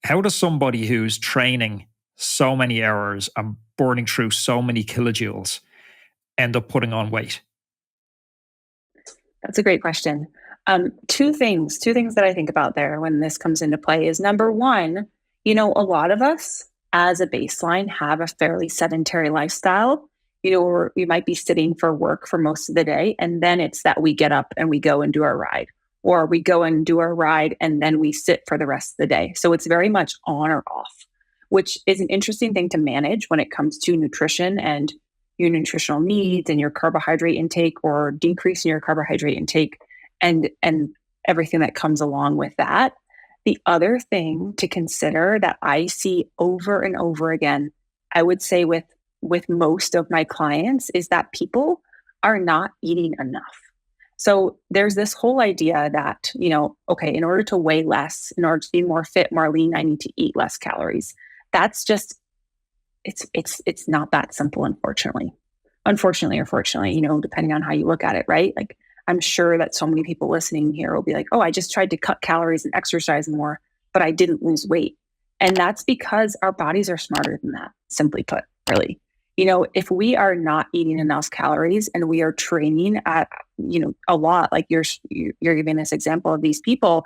How does somebody who's training so many hours and burning through so many kilojoules end up putting on weight? That's a great question. Two things that I think about there when this comes into play is number one, a lot of us as a baseline have a fairly sedentary lifestyle. Or we might be sitting for work for most of the day, and then it's that we get up and we go and do our ride, or we go and do our ride and then we sit for the rest of the day. So it's very much on or off, which is an interesting thing to manage when it comes to nutrition and your nutritional needs and your carbohydrate intake, or decreasing your carbohydrate intake and everything that comes along with that. The other thing to consider that I see over and over again, I would say with most of my clients, is that people are not eating enough. So there's this whole idea that, okay, in order to weigh less, in order to be more fit, more lean, I need to eat less calories. That's just, it's not that simple, unfortunately. Unfortunately or fortunately, depending on how you look at it, right? Like, I'm sure that so many people listening here will be like, oh, I just tried to cut calories and exercise more, but I didn't lose weight. And that's because our bodies are smarter than that, simply put, really. If we are not eating enough calories and we are training at, a lot, like you're giving this example of these people,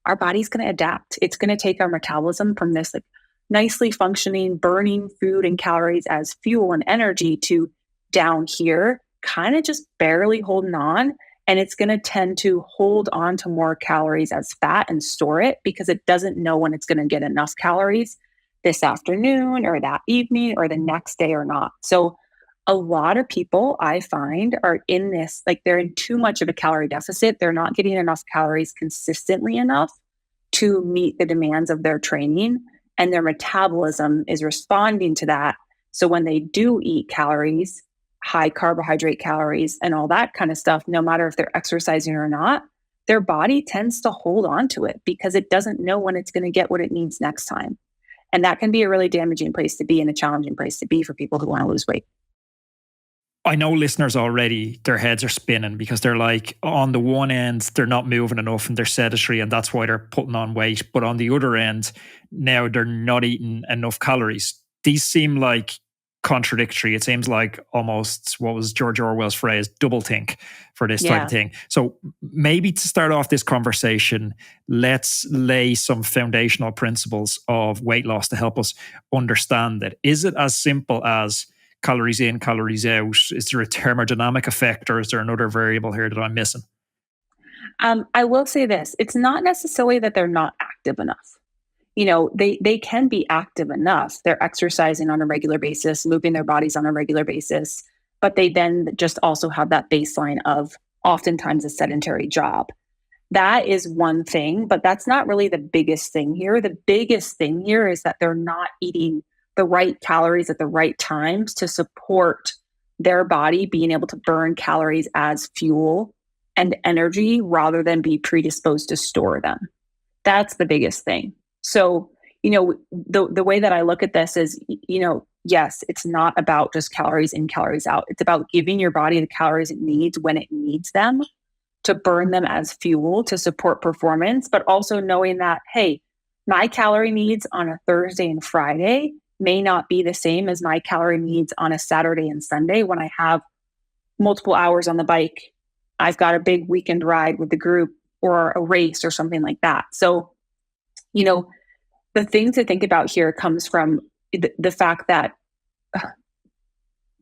our body's going to adapt. It's going to take our metabolism from this like nicely functioning, burning food and calories as fuel and energy to down here, kind of just barely holding on. And it's going to tend to hold on to more calories as fat and store it because it doesn't know when it's going to get enough calories this afternoon or that evening or the next day or not. So a lot of people I find are in this, like they're in too much of a calorie deficit. They're not getting enough calories consistently enough to meet the demands of their training, and their metabolism is responding to that. So when they do eat calories, high carbohydrate calories and all that kind of stuff, no matter if they're exercising or not, their body tends to hold on to it because it doesn't know when it's going to get what it needs next time. And that can be a really damaging place to be and a challenging place to be for people who want to lose weight. I know listeners already, their heads are spinning because they're like, on the one end, they're not moving enough and they're sedentary and that's why they're putting on weight. But on the other end, now they're not eating enough calories. These seem like contradictory. It seems like almost, what was George Orwell's phrase, double think for this type of thing. So maybe to start off this conversation, let's lay some foundational principles of weight loss to help us understand that. Is it as simple as calories in, calories out? Is there a thermodynamic effect, or is there another variable here that I'm missing? I will say this, it's not necessarily that they're not active enough. They can be active enough. They're exercising on a regular basis, moving their bodies on a regular basis, but they then just also have that baseline of oftentimes a sedentary job. That is one thing, but that's not really the biggest thing here. The biggest thing here is that they're not eating the right calories at the right times to support their body being able to burn calories as fuel and energy rather than be predisposed to store them. That's the biggest thing. So, the way that I look at this is, yes, it's not about just calories in, calories out. It's about giving your body the calories it needs when it needs them to burn them as fuel to support performance, but also knowing that, hey, my calorie needs on a Thursday and Friday may not be the same as my calorie needs on a Saturday and Sunday when I have multiple hours on the bike. I've got a big weekend ride with the group or a race or something like that. So, the thing to think about here comes from the fact that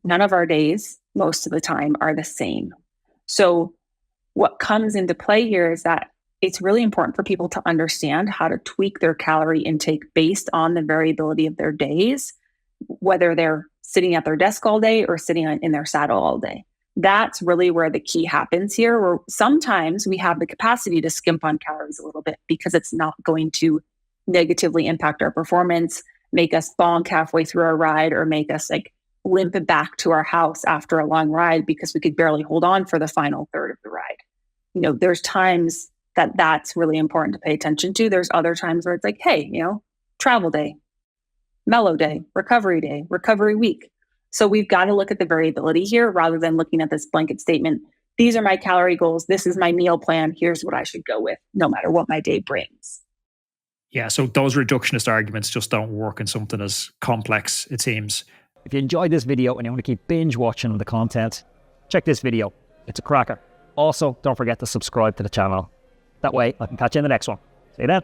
none of our days, most of the time, are the same. So what comes into play here is that it's really important for people to understand how to tweak their calorie intake based on the variability of their days, whether they're sitting at their desk all day or sitting in their saddle all day. That's really where the key happens here, where sometimes we have the capacity to skimp on calories a little bit because it's not going to negatively impact our performance, make us bonk halfway through our ride, or make us like limp it back to our house after a long ride because we could barely hold on for the final third of the ride. There's times that that's really important to pay attention to. There's other times where it's like, hey, travel day, mellow day, recovery week. So we've got to look at the variability here rather than looking at this blanket statement. These are my calorie goals. This is my meal plan. Here's what I should go with no matter what my day brings. Yeah, so those reductionist arguments just don't work in something as complex, it seems. If you enjoyed this video and you want to keep binge watching the content, check this video. It's a cracker. Also, don't forget to subscribe to the channel. That way, I can catch you in the next one. See you then.